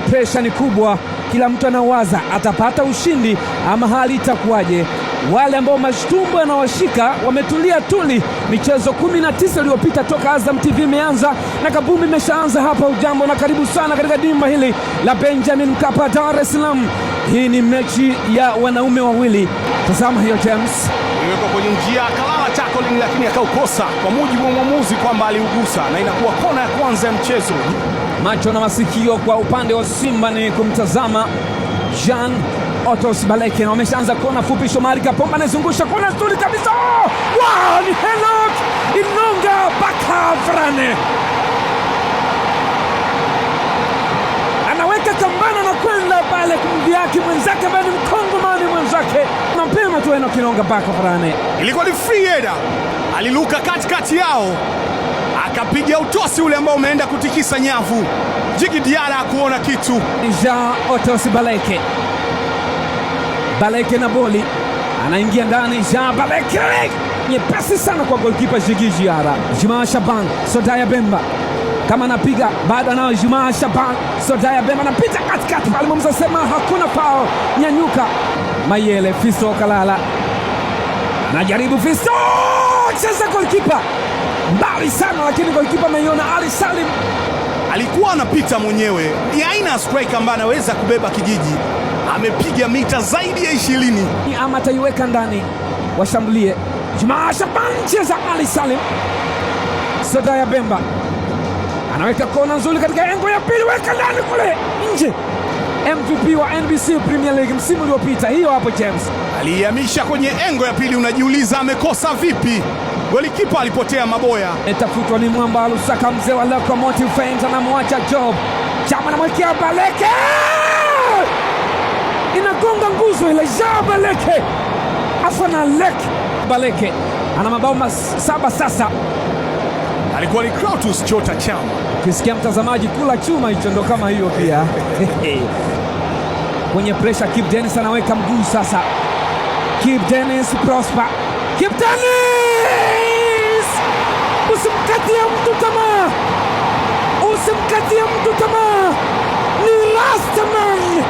Presha ni kubwa, kila mtu anawaza atapata ushindi ama hali itakuwaje. Wale ambao mashtumbo yanawashika wametulia tuli. Michezo 19 iliyopita toka Azam TV imeanza na kabumbi imeshaanza hapa. Ujambo na karibu sana katika dimba hili la Benjamin Mkapa, Dar es Salaam. Hii ni mechi ya wanaume wawili. Tazama hiyo James. Iwekwa kwenye njia akalala tackling lakini akaukosa kwa mujibu wa mwamuzi kwamba aliugusa na inakuwa kona ya kwanza ya mchezo. Macho na masikio kwa upande wa Simba ni kumtazama Jean Otos Baleke, na wameshaanza kona fupi. Shomari Kapombe anazungusha kona nzuri kabisa. Wow, ni Henok Inonga Bakavrane anaweka kambana na kwenda pale kumbiaki mwenzake ambaye ni Mkongomani mwenzake. Mapema tu Henok Inonga Bakavrane, ilikuwa ni free header, aliluka katikati yao akapiga utosi ule ambao umeenda kutikisa nyavu. Djigui Diarra kuona kitu. Jean Otos Baleke, Baleke na boli anaingia ndani. Jean Baleke nyepesi sana kwa goalkeeper Djigui Diarra. Jumaa Shaban Sodaya Bemba kama anapiga baada nao. Jumaa Shaban Sodaya Bemba anapita katikati pale, mwamuzi asema hakuna foul. Nyanyuka Mayele. Fisto Kalala anajaribu. Fisto cheza goalkeeper mbali sana, lakini goalkeeper ameiona. Ali Salim alikuwa anapita mwenyewe, ni aina ya striker ambaye anaweza kubeba kijiji. Amepiga mita zaidi ya 20. Ama ataiweka ndani washambulie. Jumaa Shaban cheza. Ali Salim Sodaya Bemba anaweka kona nzuri katika engo ya pili, weka ndani kule nje. MVP wa NBC Premier League msimu uliopita, hiyo hapo James. Alihamisha kwenye engo ya pili, unajiuliza amekosa vipi? Golikipa alipotea maboya. Etafutwa ni Mwamba Lusaka, mzee wa Locomotive Fans, anamwacha Job Chama, anamwekea Baleke, inagonga nguzo ile. Jean Baleke afana lek. Baleke ana mabao 7 sasa. Alikuwa ni Clatous Chota Chama. Ukisikia mtazamaji kula chuma hicho ndo kama hiyo pia. Kwenye pressure Kibu Denis anaweka mguu sasa. Kibu Denis Prosper. Kibu Denis! Usimkatie mtu tamaa. Usimkatie mtu tamaa. Ni last man.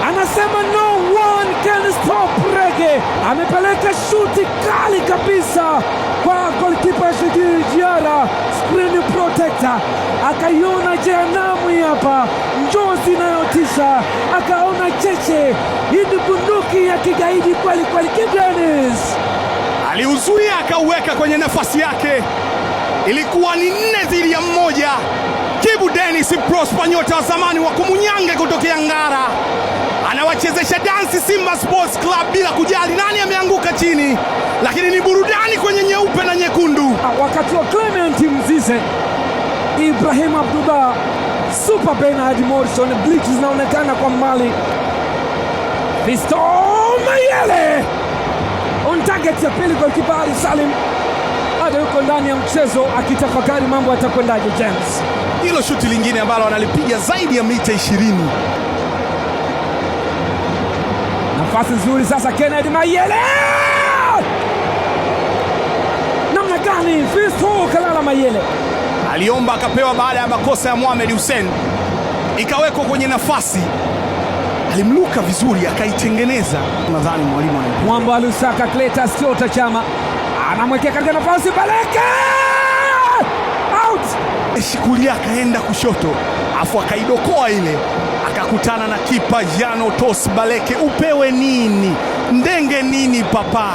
Anasema no one can stop Reggae. Amepeleka shuti kali kabisa kwa goalkeeper Djigui Diarra, screen protector. Akaiona jehanamu hapa, njozi inayotisha, akaona cheche. Hii ni bunduki ya kigaidi kweli kweli. Kibu Denis aliuzuia akauweka kwenye nafasi yake, ilikuwa ni 4-1. Kibu Denis Prosper, nyota wa zamani wa Kumunyange kutokea Ngara, anawachezesha dansi Simba Sports Club bila kujali nani ameanguka chini, lakini ni burudani kwenye nyeupe na nyekundu. Wakati wa Clement Mzize, Ibrahim Abdullah, Super Bernard Morrison, Bleach zinaonekana kwa mbali. Fisto Mayele on target ya pili kwa kibali. Salim hata yuko ndani ya mchezo akitafakari mambo yatakwendaje. James, hilo shuti lingine ambalo analipiga zaidi ya mita 20. nafasi nzuri sasa. Kennedy Mayele, namna gani? Fisto Kalala Mayele aliomba akapewa baada ya makosa ya Mohamed Hussein, ikawekwa kwenye nafasi. Alimluka vizuri akaitengeneza. Nadhani mwalimu Mwamba Lusaka. Clatous Chota Chama anamwekea katika nafasi. Baleke out. Shikulia akaenda kushoto, afu akaidokoa ile, akakutana na kipa Jean Otos Baleke. Upewe nini? Ndenge nini papa?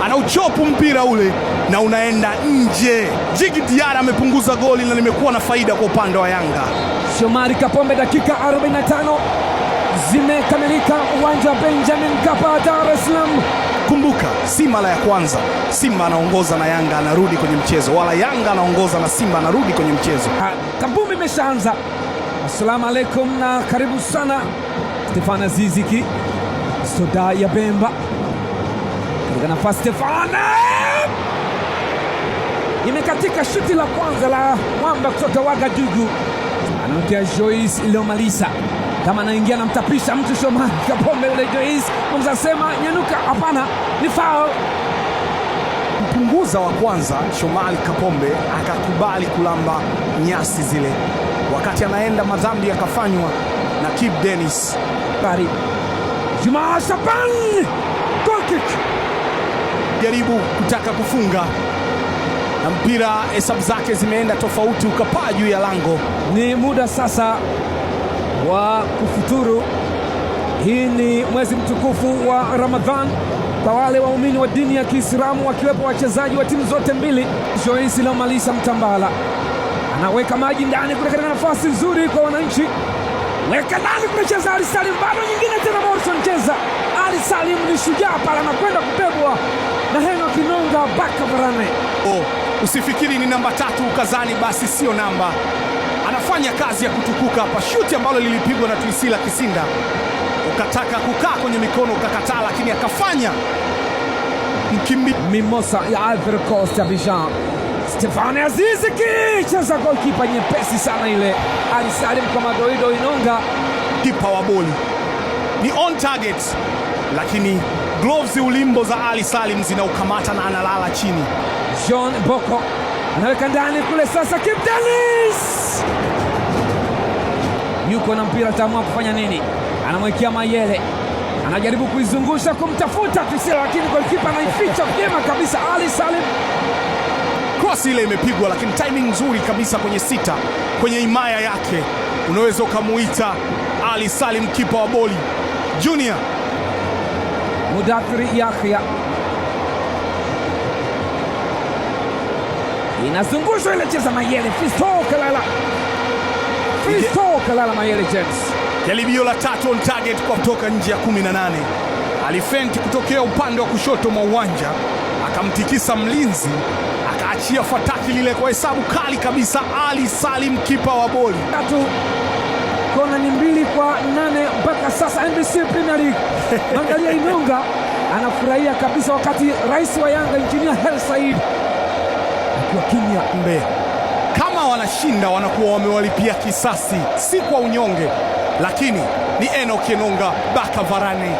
Anauchopu mpira ule na unaenda nje. Djigui Diarra amepunguza goli na limekuwa na faida kwa upande wa Yanga. Shomari Kapombe, dakika 45 zimekamilika uwanja wa Benjamin Mkapa, Dar es Salaam. Kumbuka, si mara ya kwanza Simba anaongoza na Yanga anarudi kwenye mchezo, wala Yanga anaongoza na Simba anarudi kwenye mchezo. Kabumbi imeshaanza. Assalamu alaikum na karibu sana. Stefana Ziziki, Sodaya Bemba katika nafasi. Stefana imekatika shuti la kwanza la Mwamba kutoka Wagadugu, anampia Joyce Lomalisa kama anaingia na mtapisha mtu. Shomari Kapombe ule Joyce mzasema nyanuka, hapana, ni foul. Mpunguza wa kwanza Shomari Kapombe akakubali kulamba nyasi zile, wakati anaenda madhambi yakafanywa na Kibu Denis. Bari Juma Shaban, goal kick, jaribu kutaka kufunga na mpira hesabu zake zimeenda tofauti, ukapaa juu ya lango. Ni muda sasa wa kufuturu. Hii ni mwezi mtukufu wa Ramadhan kwa wale waumini wa dini ya Kiislamu, wakiwepo wachezaji wa timu zote mbili. Joyce Lomalisa Mtambala anaweka maji ndani kule katika nafasi nzuri kwa wananchi. Weka ndani kumecheza Ali Salim, bado nyingine tena Morrison cheza. Ali Salim ni shujaa pale, anakwenda kubebwa na Henok Inonga Baka Varane. Usifikiri ni namba 3 ukazani basi sio namba. Anafanya kazi ya kutukuka hapa. Shuti ambalo lilipigwa na Tuisila Kisinda, ukataka kukaa kwenye mikono ukakataa, lakini akafanya Mimosa ya Ivory Coast Abidjan. Stefane Azizi kicheza, goalkeeper nyepesi sana ile. Ali Salim kwa madoido. Inonga kipa wa boli ni on target, lakini gloves ulimbo za Ali Salim zinaukamata na analala chini. John Boko anaweka ndani kule sasa. Kibu Denis yuko na mpira, ataamua kufanya nini? Anamwekea Mayele, anajaribu kuizungusha kumtafuta Tuisila, lakini goalkeeper anaificha vyema kabisa. Ali Salim, cross ile imepigwa, lakini timing nzuri kabisa kwenye sita, kwenye himaya yake. Unaweza ukamuita Ali Salim kipa wa boli Junior. Mudathiri Yahya inazungushwa ile, cheza Mayele. Fisto Kalala Mayele James. Jaribio la 3 on target kwa kutoka nje ya 18. Alifenti kutokea upande wa kushoto mwa uwanja, akamtikisa mlinzi, akaachia fataki lile kwa hesabu kali kabisa. Ali Salim kipa wa boli. Kona ni 2-8 mpaka sasa NBC Premier League. Angalia Inonga anafurahia kabisa, wakati rais wa Yanga Injinia Hersi Said akiwa kimya. Mbe kama wanashinda wanakuwa wamewalipia kisasi, si kwa unyonge, lakini ni Henok Inonga Baka Varane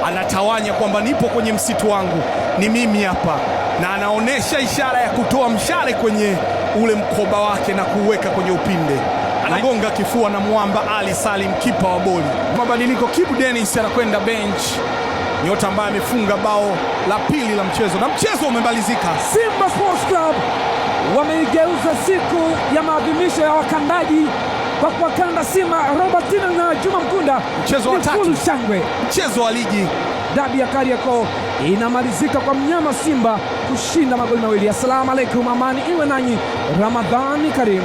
anatawanya kwamba nipo kwenye msitu wangu, ni mimi hapa, na anaonesha ishara ya kutoa mshale kwenye ule mkoba wake na kuweka kwenye upinde. Anagonga kifua na mwamba Ali Salim kipa wa boli. Mabadiliko, Kibu Denis anakwenda bench, nyota ambaye amefunga bao la pili la mchezo, na mchezo umemalizika. Simba Sports Club wameigeuza siku ya maadhimisho ya wakandaji kwa kuwakanda Simba Robertino na Juma Mkunda. Mchezo wa 3, shangwe, mchezo wa ligi. Dabi ya Kariakoo inamalizika kwa mnyama Simba kushinda magoli mawili. Assalamu alaikum, amani iwe nanyi, Ramadhani Karim.